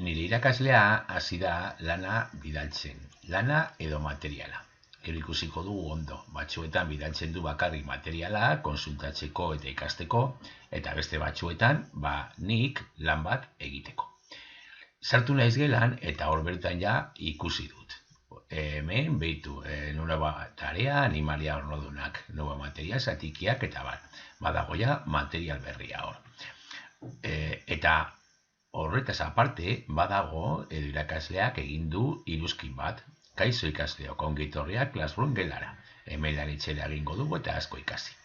nire irakaslea hasi da lana bidaltzen, lana edo materiala. Gero ikusiko dugu ondo, batzuetan bidaltzen du bakarrik materiala, konsultatzeko eta ikasteko, eta beste batzuetan, nik lan bat egiteko. Sartu naiz gelan eta hor bertan ja ikusi dut. Hemen behitu, nueva tarea, animalia ornodunak, nueva materia, zatikiak eta badago ja material berria hor. Eta horretaz aparte, badago edo irakasleak egin du iruzkin bat. Kaixo ikasleok, ongitorriak Classroom gelara. Hemen etxera egingo dugu eta asko ikasi.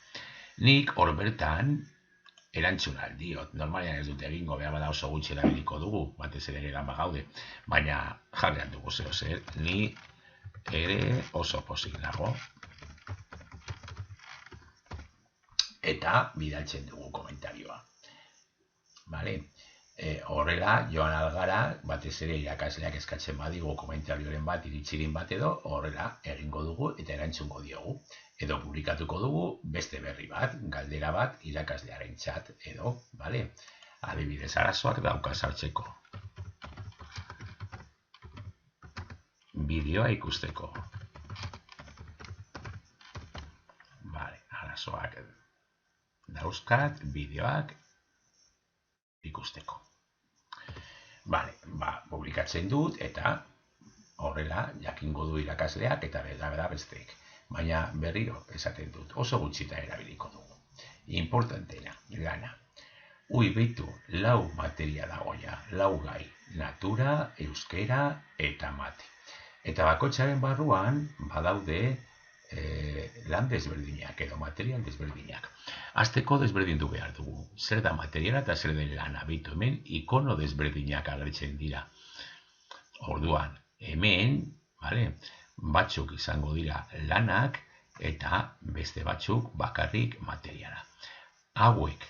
Nik hor bertan erantzun aldiot. Normalean ez dute egingo, behar bada oso gutxi erabiliko dugu, batez ere geran bagaude. Baina jarrean dugu zeo zer, ni ere oso pozik nago. Eta bidaltzen dugu komentarioa. Vale? Horrela, joan algara, batez ere irakasleak eskatzen badigu komentarioren bat, iritzirin bat edo, horrela egingo dugu eta erantzungo diogu. Edo publikatuko dugu beste berri bat, galdera bat irakaslearen txat edo, bale? Adibidez arazoak dauka sartzeko. Bideoa ikusteko. Bale, arazoak dauzkat, bideoak ikusteko. Bale, publikatzen dut eta horrela jakingo du irakasleak eta bera besteek. Baina berriro esaten dut, oso gutxita erabiliko dugu. Importantena, lana. Behitu, 4 materia dagoia, 4 gai. Natura, euskera eta mate. Eta bakoitzaren barruan badaude lan desberdinak edo material desberdinak. Hasteko desberdindu behar dugu. Zer da materiala eta zer den lana. Behitu hemen ikono desberdinak agertzen dira. Orduan, hemen, batzuk izango dira lanak eta beste batzuk bakarrik materiala. Hauek,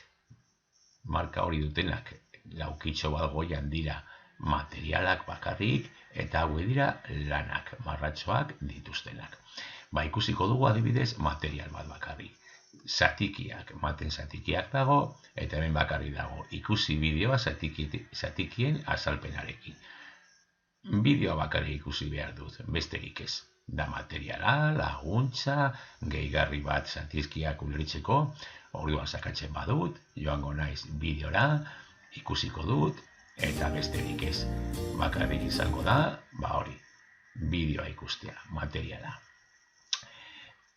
marka hori dutenak, laukitxo bat goian dira materialak bakarrik eta hauek dira lanak, marratxoak dituztenak. Ikusiko dugu adibidez material bat bakarrik. Zatikiak, maten zatikiak dago eta hemen bakarrik dago. Ikusi bideoa zatikien azalpenarekin. Bideoa bakarrik ikusi behar dut, besterik ez. Da materiala, laguntza, gehigarri bat zatizkiak ulertzeko, orduan sakatzen badut, joango naiz bideora, ikusiko dut, eta besterik ez. Bakarrik izango da, hori, bideoa ikustea, materiala.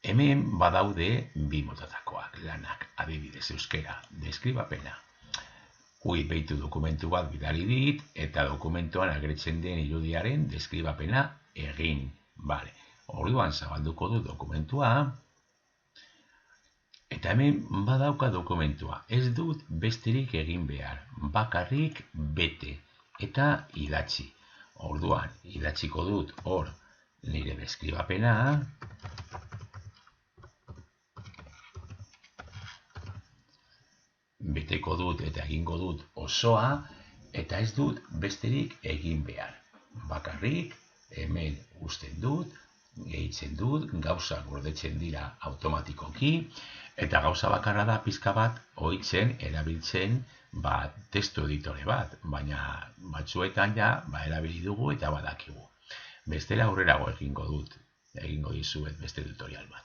Hemen badaude 2 motatakoak, lanak, adibidez euskera, deskribapena. Behitu dokumentu bat bidali dit, eta dokumentuan agertzen den irudiaren deskribapena egin. Orduan zabalduko du dokumentua, eta hemen badauka dokumentua. Ez dut besterik egin behar, bakarrik bete, eta idatzi. Orduan, idatziko dut hor nire deskribapena, beteko dut eta egingo dut osoa, eta ez dut besterik egin behar. Bakarrik, hemen uzten dut, gehitzen dut, gauza gordetzen dira automatikoki, eta gauza bakarra da pizka bat ohitzen erabiltzen testu editore bat, baina batzuetan ja erabili dugu eta badakigu. Bestela aurrerago egingo dizuet beste tutorial bat.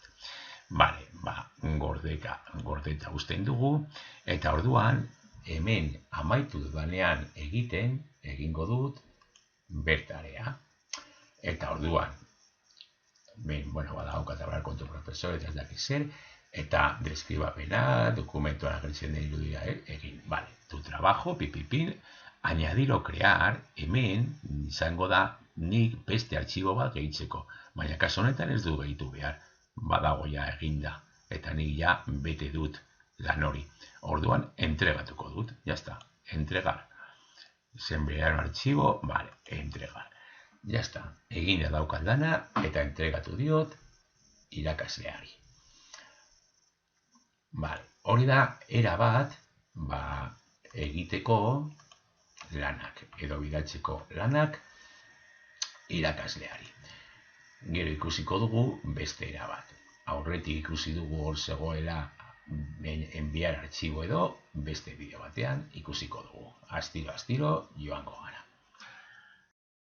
Gordeta uzten dugu, eta orduan hemen amaitu dudanean egingo dut bertarea. Eta orduan, badaukat hablar con tu profesor, eta ez dakit zer, eta deskribapena, dokumentuan agertzen den irudia egin. Tu trabajo, pipipin, añadir o crear, hemen izango da nik beste artxibo bat gehitzeko, baina kasu honetan ez du gehitu behar. Badago ja eginda, eta nik ja bete dut lan hori. Orduan, entregatuko dut, jazta, entregar. Zenbrear artxibo, entregar. Jazta, egina daukat lana, eta entregatu diot irakasleari. Hori da, era bat, egiteko lanak, edo bidaltzeko lanak irakasleari. Gero ikusiko dugu beste era bat. Aurretik ikusi dugu hor zegoela enviar artxibo edo beste bideo batean ikusiko dugu. Astiro joango.